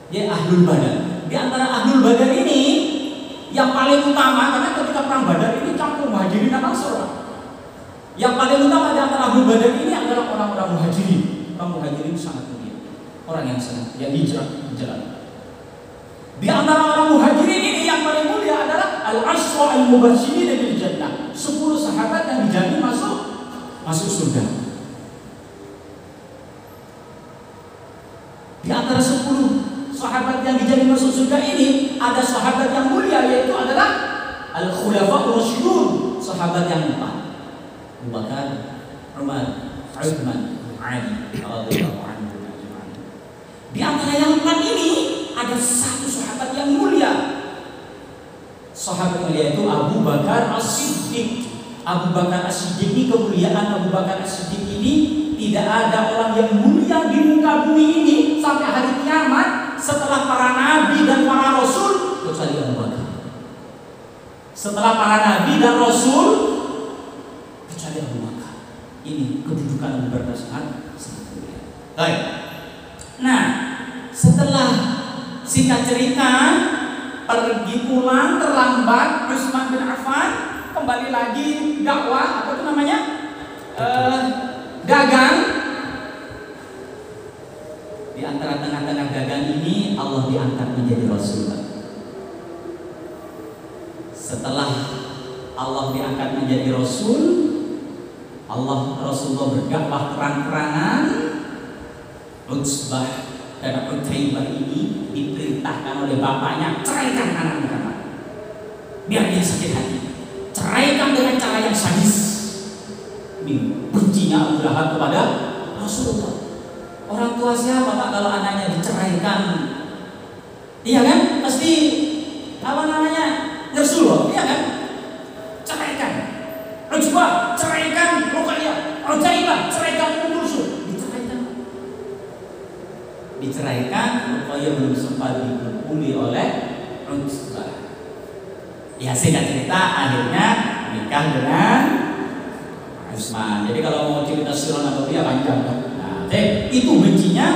Dia ahlul Badar. Di antara ahlul Badar ini yang paling utama, karena ketika perang Badar ini campur Muhajirin dan Ansor. Yang paling utama di antara ahlul Badar ini adalah orang-orang Muhajirin. Orang Muhajirin sangat mulia, orang yang hijrah. Di antara orang Muhajirin ini yang paling mulia adalah al-ashra al-mubasysyirin bil jannah. 10 sahabat yang dijamin masuk surga. Di antara 10 sahabat yang dijamin masuk surga ini, ada sahabat yang mulia, yaitu adalah al-khulafa'ur rasyidun, sahabat yang 4. Abu Bakar, Umar, Utsman, Ali radhiyallahu anhum ajma'in. Di antara yang 4 ini ada 1 sahabat yang mulia. Sahabat mulia itu Abu Bakar As-Siddiq. Abu Bakar As-Siddiq ini, kemuliaan Abu Bakar As-Siddiq ini tidak ada orang yang mulia di muka bumi ini sampai hari kiamat setelah para nabi dan para rasul kecuali Abu Bakar. Setelah para nabi dan rasul kecuali Abu Bakar. Ini kedudukan Abu Bakar sangat mulia. Baik. Nah, setelah singkat cerita pergi pulang terlambat Utsman bin Affan, kembali lagi dakwah, apa itu namanya? Dagang. Di antara tengah-tengah dagang ini Allah diangkat menjadi Rasul. Setelah Allah diangkat menjadi Rasul, Rasulullah berdakwah terang-terangan. Utsbah dan Utaibah ini diperintahkan oleh bapaknya, ceraikan anak Muhammad biar dia sakit hati. Ceraikan dengan cara yang sadis. Bencinya Abu Lahab kepada Rasulullah. Orang tua siapa Pak kalau anaknya diceraikan? Iya kan? Pasti Rasulullah, iya kan? Ceraikan. Utsbah, ceraikan Ruqayyah. Utaibah, ceraikan Ummu Kulsum. Diceraikan, Ruqayyah belum sempat dipukuli oleh Utsbah. Ya singkat cerita akhirnya nikah dengan Utsman. Jadi kalau mau cerita sirah Nabawi panjang kan. Nah, itu bencinya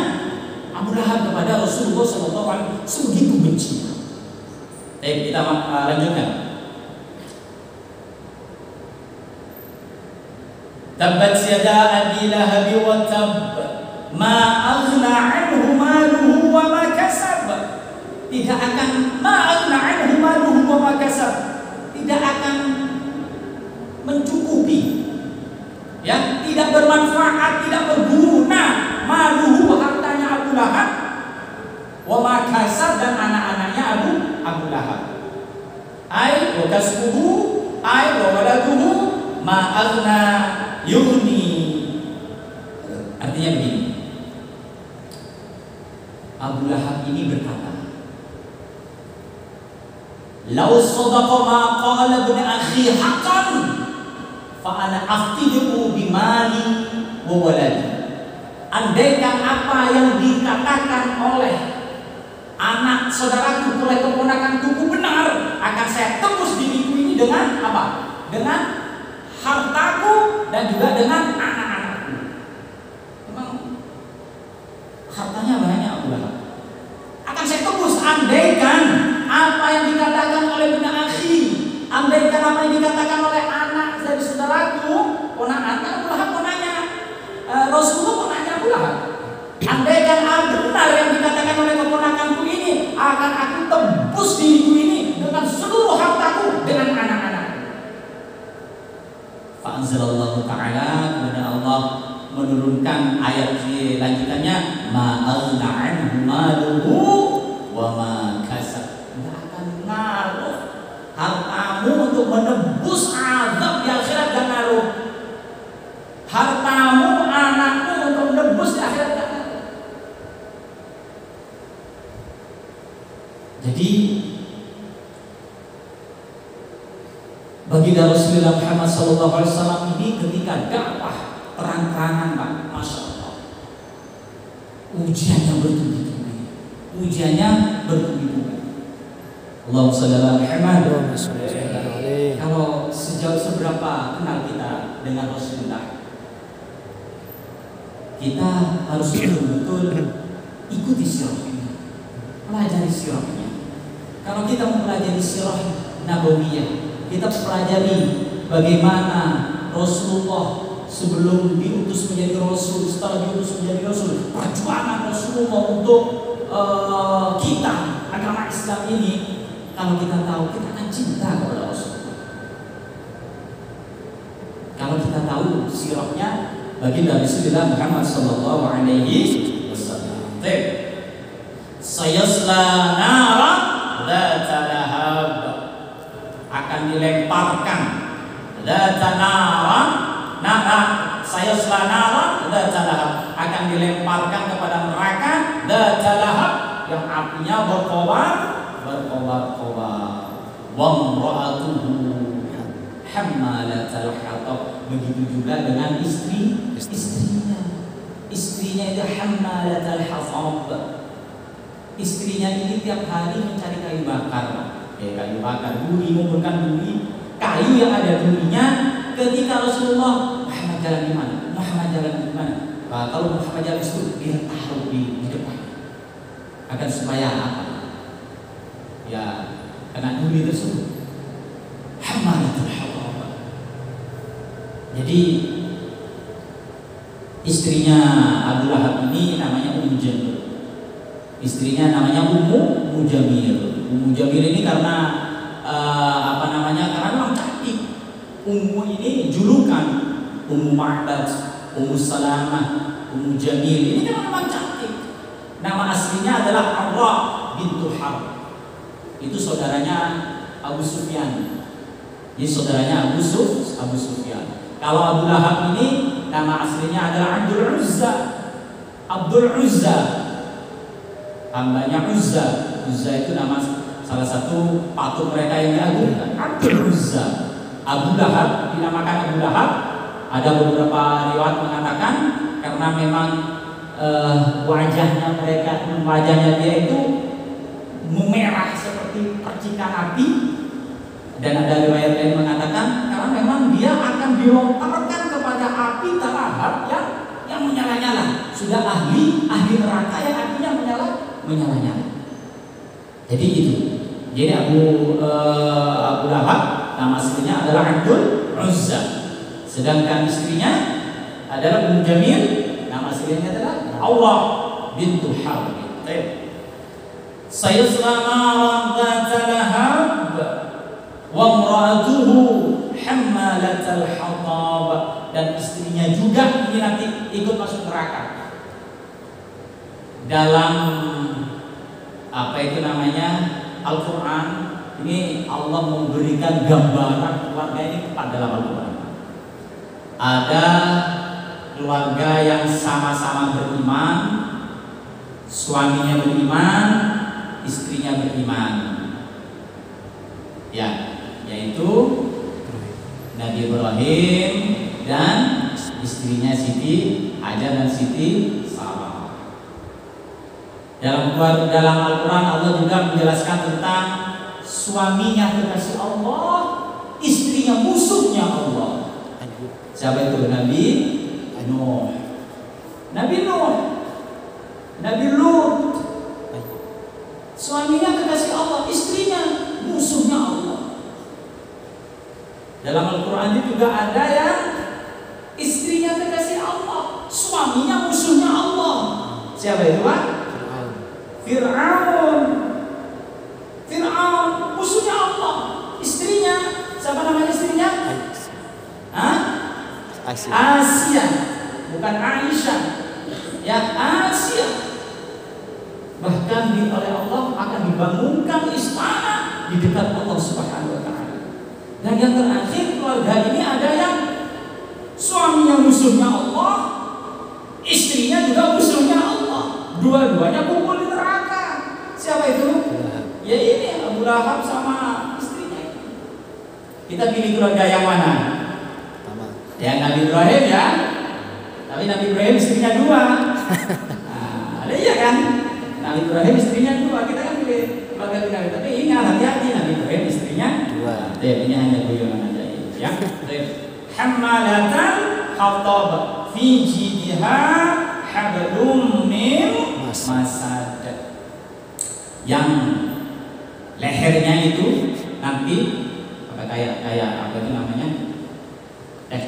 Abu Lahab kepada Rasulullah SAW, sebegitu bencinya. Kita lanjutkan. Tabbat yada Abi Lahab wa tab, ma aghna anhu maluhu wa ma kasab. Tidak akan tidak akan mencukupi, ya, tidak bermanfaat, tidak berguna malu dan anak-anaknya Abu Lahab. Ai wa kasbuhu ai wa waladuhu ma aghna yughni. Artinya begini. Abu Lahab ini berkata, "Lau sadaqa ma qala ibn akhi haqqan fa ana aftidu bimali wa waladi." Andaikan apa yang dikatakan oleh anak saudaraku, oleh keponakanku benar, akan saya tebus diriku ini dengan apa? Dengan hartaku dan juga dengan anak-anakku. Memang hartanya banyak Abu Lahab. Akan saya tebus andaikan apa yang dikatakan oleh Ibn Akhi, andaikan apa yang dikatakan oleh anak dari saudaraku, ponakan. Kan Abu Lahab ponanya Rasulullah, ponanya Abu Lahab. Andaikan benar yang dikatakan oleh keponakanku ini, akan aku tebus diriku ini dengan seluruh hartaku, dengan anak-anakku. Fa'anzalallahu ta'ala, kemudian Allah menurunkan ayat di lanjutannya, ma'alna anhu maluhu wa ma kasab. Tidak akan ngaruh hartamu untuk menebus azab di akhirat, dan ngaruh hartamu, anakmu untuk menebus di akhirat. Jadi bagi Rasulullah Muhammad SAW ini ketika dakwah terang-terangan, Pak, Masya Allah, ujiannya bertubi-tubi, ujiannya bertubi-tubi. Allahumma shalli ala Muhammad. Kalau sejauh seberapa kenal kita dengan Rasulullah, kita harus betul-betul ikuti sirahnya, pelajari sirahnya. Kalau kita mempelajari sirah nabawiyah, kita pelajari bagaimana Rasulullah sebelum diutus menjadi Rasul, setelah diutus menjadi Rasul, perjuangan Rasulullah untuk kita, agama Islam ini. Kalau kita tahu, kita akan cinta kepada Rasulullah. Kalau kita tahu sirahnya, baginda Rasulullah Muhammad sallallahu alaihi wasallam. Sayasla nara dzata lahab, akan dilemparkan dzata nara sayasla nara dzata lahab, akan dilemparkan kepada neraka dzata lahab, yang apinya berkobar. Wa imra'atuhu hammalatal hatab, begitu juga dengan istrinya. Istrinya itu hammalatal hatab. Istrinya ini tiap hari mencari kayu bakar, duri, mengumpulkan duri, kayu yang ada durinya. Ketika Rasulullah, Muhammad jalan di mana? Muhammad jalan di mana? Kalau Muhammad jalan itu, dia taruh di depan, agar supaya apa? Ya, kena duri tersebut. Hammalatul hatab. Jadi istrinya Abu Lahab ini namanya Ummu Jamil. Istrinya namanya Ummu Jamil. Ummu Jamil ini karena karena memang cantik. Ummu ini julukan. Ummu Ma'bad, Ummu Salamah, Ummu Jamil ini kan memang cantik. Nama aslinya adalah Amrah bintu Harb. Itu saudaranya Abu Sufyan. Jadi saudaranya Abu Sufyan. Kalau Abu Lahab ini nama aslinya adalah Abdul Uzza. Abdul Uzza, hambanya Uzza. Uzza itu nama salah satu patung mereka yang diagungkan. Abdul Uzza. Abu Lahab dinamakan Abu Lahab. Ada beberapa riwayat mengatakan karena memang wajahnya dia itu memerah seperti percikan api, dan ada riwayat lain mengatakan karena memang dia akan dilontarkan kepada api terlahap yang menyala-nyala. Sudah ahli neraka yang apinya menyala-nyala. Jadi itu. Jadi Abu Lahab nama aslinya adalah Abdul Uzza. Sedangkan istrinya adalah Ummu Jamil, nama aslinya adalah Awwah bintu Harb. Sayasla naran dzata lahab wa imra'atuhu hammalatal hatab, dan istrinya juga ini nanti ikut masuk neraka. Dalam apa itu namanya, Al-Quran ini Allah memberikan gambaran keluarga ini kepada dalam Al-Quran. Ada keluarga yang sama-sama beriman, suaminya beriman, istrinya beriman, ya, yaitu Nabi Ibrahim dan istrinya Siti Hajar dan Siti Sarah. Dalam Al-Quran Allah juga menjelaskan tentang suaminya kekasih Allah, istrinya musuhnya Allah. Siapa itu? Nabi Nuh, Nabi Nuh, Nabi Lut. Suaminya kekasih Allah, istrinya musuhnya Allah. Dalam Al-Quran juga ada yang istrinya kekasih Allah, suaminya musuhnya Allah. Siapa itu, Pak? Fir'aun. Fir'aun musuhnya Allah. Istrinya, siapa namanya istrinya? Asia. Bukan Aisyah. Ya, Asia. Bahkan oleh Allah akan dibangunkan istana di dekat Allah Subhanahu wa taala. Dan yang terakhir, keluarga ini ada yang suaminya musuhnya Allah, istrinya juga musuhnya Allah. Dua-duanya kumpul di neraka. Siapa itu? Ya ini Abu Lahab sama istrinya. Kita pilih keluarga yang mana? Yang Nabi Ibrahim ya. Tapi Nabi Ibrahim istrinya 2. Nah, ada iya kan? Nabi Ibrahim istrinya 2. Kita kan pilih keluarga Nabi. Tapi ingat, hati-hati, Nabi Ibrahim istrinya 2. Ini hanya guyonan aja ya. Hammalatan hatab fi jidha hablum min masad. Yang lehernya itu nanti kayak apa itu namanya?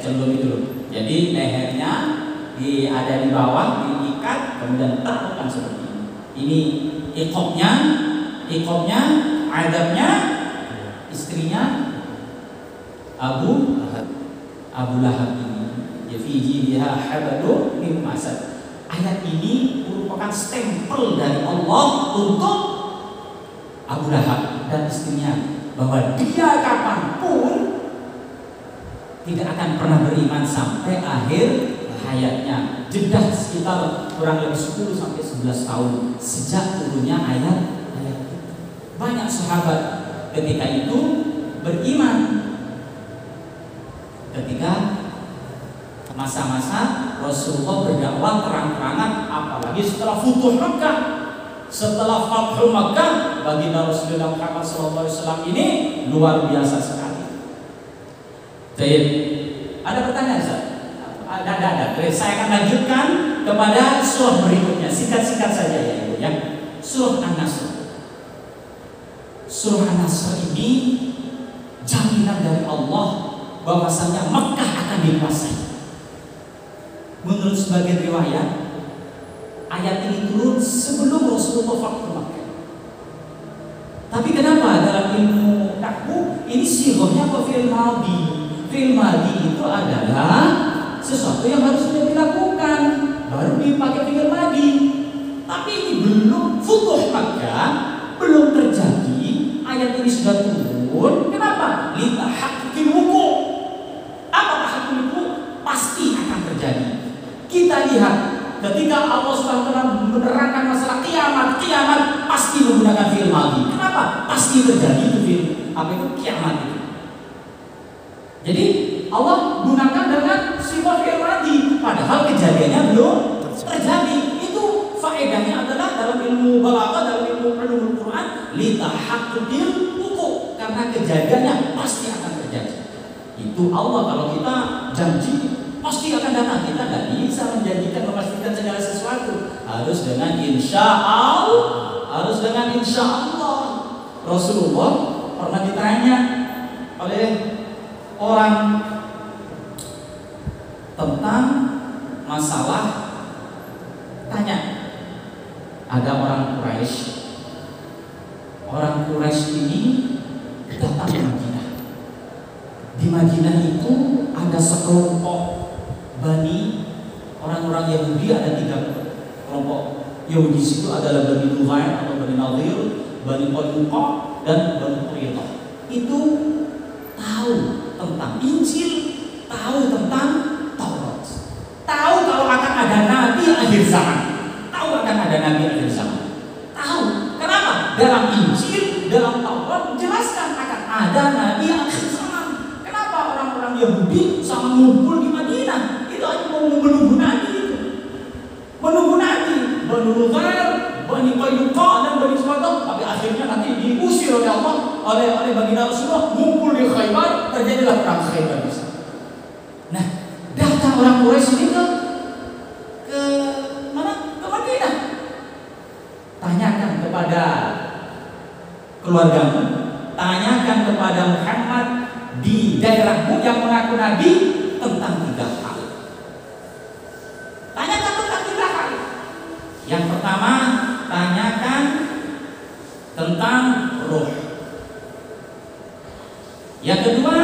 Celung itu loh. Jadi lehernya ada di bawah, diikat, kemudian taruhkan seperti ini. Ini ikopnya, adabnya istrinya Abu Lahab ini. Yafihi biha hablum min masad. Ayat ini merupakan stempel dari Allah untuk Abu Lahab dan istrinya, bahwa dia kapanpun tidak akan pernah beriman sampai akhir hayatnya. Jeda sekitar kurang lebih 10 sampai 11 tahun sejak turunnya ayat itu. Banyak sahabat ketika itu beriman. Ketika masa-masa Rasulullah berdakwah terang-terangan, apalagi setelah Futuh Makkah, setelah Fathul Makkah, baginda Rasulullah Muhammad SAW ini luar biasa sekali. Jadi, ada pertanyaan, Ustaz? Ada. Saya akan lanjutkan kepada surah berikutnya. Singkat-singkat saja ya, Ibu ya. Surah An-Nasr. Surah An-Nasr ini jaminan dari Allah bahwasanya Makkah akan dikuasai. Menurut sebagian riwayat, ayat ini turun sebelum Rasulullah Fathul Makkah. Tapi kenapa dalam ilmu nahwu ini sirahnya apa fi'il madhi? Fi'il madhi itu adalah sesuatu yang harus sudah dilakukan, baru dipakai fi'il madhi. Tapi ini belum Futuh Makkah, belum terjadi, ayat ini sudah turun. Kenapa? Litahaqqiqil wuqu'. Apa tahaqqiqil wuqu'? Pasti akan terjadi. Kita lihat ketika Allah SWT menerangkan masalah kiamat pasti menggunakan fi'il madhi. Kenapa? Pasti terjadi itu kiamat itu. Jadi Allah gunakan dengan sifat fi'il madhi, padahal kejadiannya belum terjadi. Itu faedahnya adalah dalam ilmu balaghah, dalam ilmu ulumul Quran, litahaqqiqil wuqu', karena kejadiannya pasti akan terjadi. Itu Allah kalau kita janji pasti akan datang, kita tidak bisa menjanjikan, memastikan segala sesuatu. Harus dengan insya Allah. Rasulullah pernah ditanya oleh orang tentang masalah, tanya, ada orang Quraisy ini datang ke Madinah. Di Madinah itu ada sekelompok Bani, orang-orang Yahudi, ada 3 kelompok. Yahudi itu adalah Bani Nuzair atau Bani Nadir, Bani Qaynuqa dan Bani Quraidah. Itu tahu tentang Injil, tahu tentang Taurat, tahu kalau akan ada nabi akhir zaman, tahu akan ada nabi akhir zaman, tahu. Kenapa? Dalam Injil, dalam Taurat jelaskan akan ada nabi akhir zaman. Kenapa orang-orang Yahudi sama ngumpul di Madinah? Itu hanya mau menunggu nabi itu, menunggu nabi. Bani Nuzair, Bani Qaynuqa dan Bani Quraidah, tapi akhirnya nanti diusir oleh Allah, oleh baginda Rasulullah, ngumpul di Khaybar, terjadilah perang Khaybar di sana. Nah, datang orang Quraisy ini ke mana? Ke Madinah. Tanyakan kepada keluargamu, tanyakan kepada Muhammad di daerahmu yang mengaku nabi tentang 3 hal. Tanyakan tentang 3 hal. Yang pertama, tanyakan tentang roh. Yang kedua,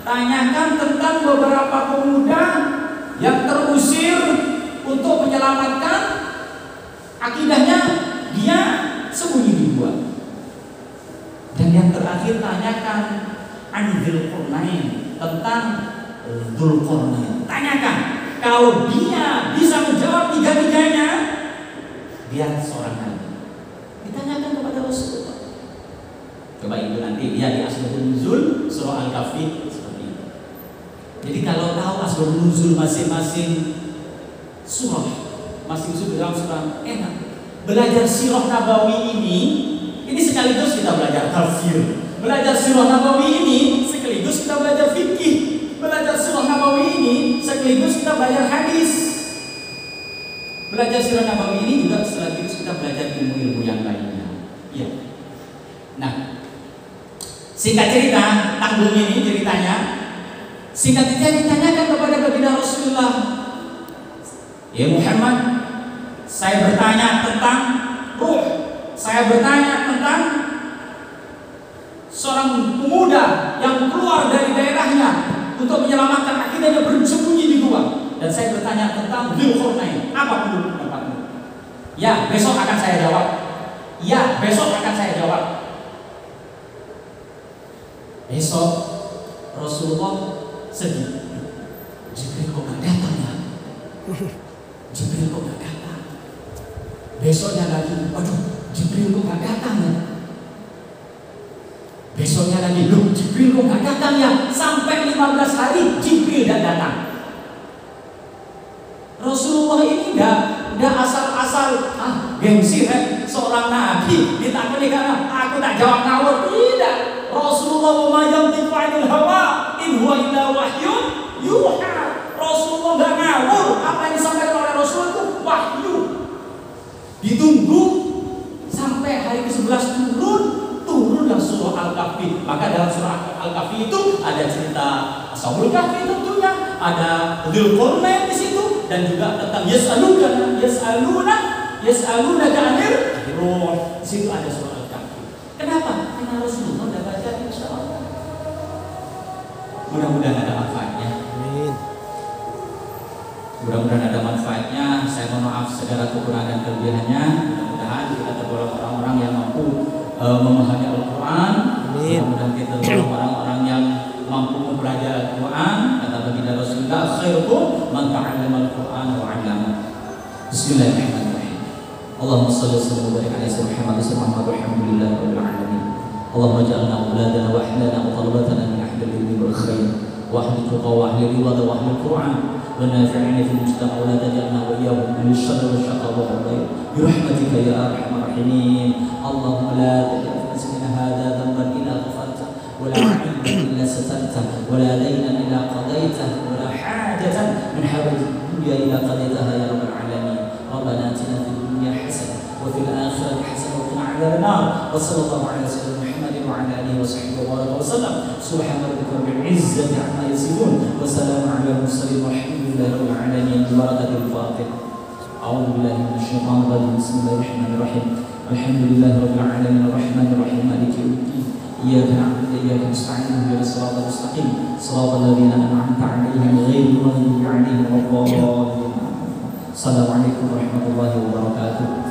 tanyakan tentang beberapa pemuda yang terusir untuk menyelamatkan akidahnya, dia sembunyi di gua. Dan yang terakhir, tanyakan Dzul Qarnain, tentang Dzulqarnain. Tanyakan, kalau dia bisa menjawab 3-tiganya, dia seorang nabi. Ditanyakan kepada Rasulullah. Coba itu nanti dia di Asbabun Nuzul surah Al-Kahfi seperti itu. Jadi kalau tahu Asbabun Nuzul masing-masing surah, masing-masing dalam surah, enak. Belajar sirah Nabawi ini sekaligus kita belajar tafsir. Belajar sirah Nabawi ini sekaligus kita belajar fikih. Belajar sirah Nabawi ini sekaligus kita belajar hadis. Belajar sirah Nabawi ini juga sekaligus kita belajar ilmu-ilmu yang lainnya. Ya. Nah, singkat cerita, tanggung ini ceritanya. Singkat cerita ditanyakan kepada baginda Rasulullah, ya Muhammad, saya bertanya tentang ruh. Saya bertanya tentang seorang pemuda yang keluar dari daerahnya untuk menyelamatkan akidahnya, bersembunyi di gua. Dan saya bertanya tentang Dzulqarnain. Apa menurut pendapatmu? Ya, besok akan saya jawab. Ya, besok akan saya jawab. Besok Rasulullah sedih. Jibril kok gak datang ya? Jibril kok gak datang? Besoknya lagi, aduh, Jibril kok gak datang ya? Besoknya lagi, loh, Jibril kok gak datang ya? Sampai 15 hari Jibril gak datang. Rasulullah ini enggak asal-asal gengsi seorang nabi ditakoni karena aku tak jawab ngawur. Tidak. Rasulullah ma yantiqu 'anil hawa in huwa illa wahyun yuha. Rasulullah enggak ngawur, apa yang disampaikan oleh Rasul itu wahyu. Ditunggu sampai hari ke-11 turunlah surah Al-Kahfi. Maka dalam surah Al-Kahfi itu ada cerita Ashabul Kahfi, tentunya ada Dzulqarnain di situ, dan juga tentang yas'aluna ka'anir ruh. Di situ ada surah Al-Kahfi. Kenapa? Karena Rasulullah sudah baca, insyaallah. Mudah-mudahan ada manfaatnya. Amin. Mudah-mudahan ada manfaatnya. Saya mohon maaf segala kekurangan dan kelebihannya. Mudah-mudahan kita tergolong orang-orang yang mampu memahami Al-Quran. Mudah-mudahan kita tergolong orang-orang yang mampu mempelajari Al-Quran. Kata baginda Rasulullah, khairukum man ta'allama Al-Quran wa 'allama. Bismillahirrahmanirrahim. Allahumma shalli wa sallim wa barik ala sayyidina Muhammad walhamdulillahi rabbil alamin. Allahumma ij'alna awladana wa ahlana wa talabatana min ahli al-ilmi wal khair wa ahli al-tuqa wa ahli al-riwada wa ahli al-Quran wa nafi'ina fil mujtama' wa la taj'alna wa iyyahum min ash-sharri wa ash-shaqawa wa al-dhayr bi rahmatika ya arhamar rahimin. Allahumma la taj'al fi nafsina hadha dhanban illa ghafarta wa la 'ayban illa satarta wa la daynan illa qadayta wa la hajatan min hawaij ad-dunya illa qadaytaha ya rabbal alamin. Rabbana atina fid dunya hasanah wa fil akhirati hasanah wa qina 'adzaban nar. Wa sallallahu ala sayyidina Muhammadin wa ala alihi wa sahbihi wa baraka wa sallam. Subhana rabbika rabbil izzati amma yasifun wa salamun ala al-mursalin walhamdulillahi rabbil alamin. Barakatul Fatihah. A'udzu billahi minasy syaithanir rajim. Bismillahirrahmanirrahim. Alhamdulillahi rabbil alamin arrahmanir rahim maliki yaumiddin. Iyyaka na'budu wa iyyaka nasta'in ihdinas siratal mustaqim siratal ladzina an'amta 'alaihim ghairil maghdubi 'alaihim waladdallin. Assalamualaikum warahmatullahi wabarakatuh.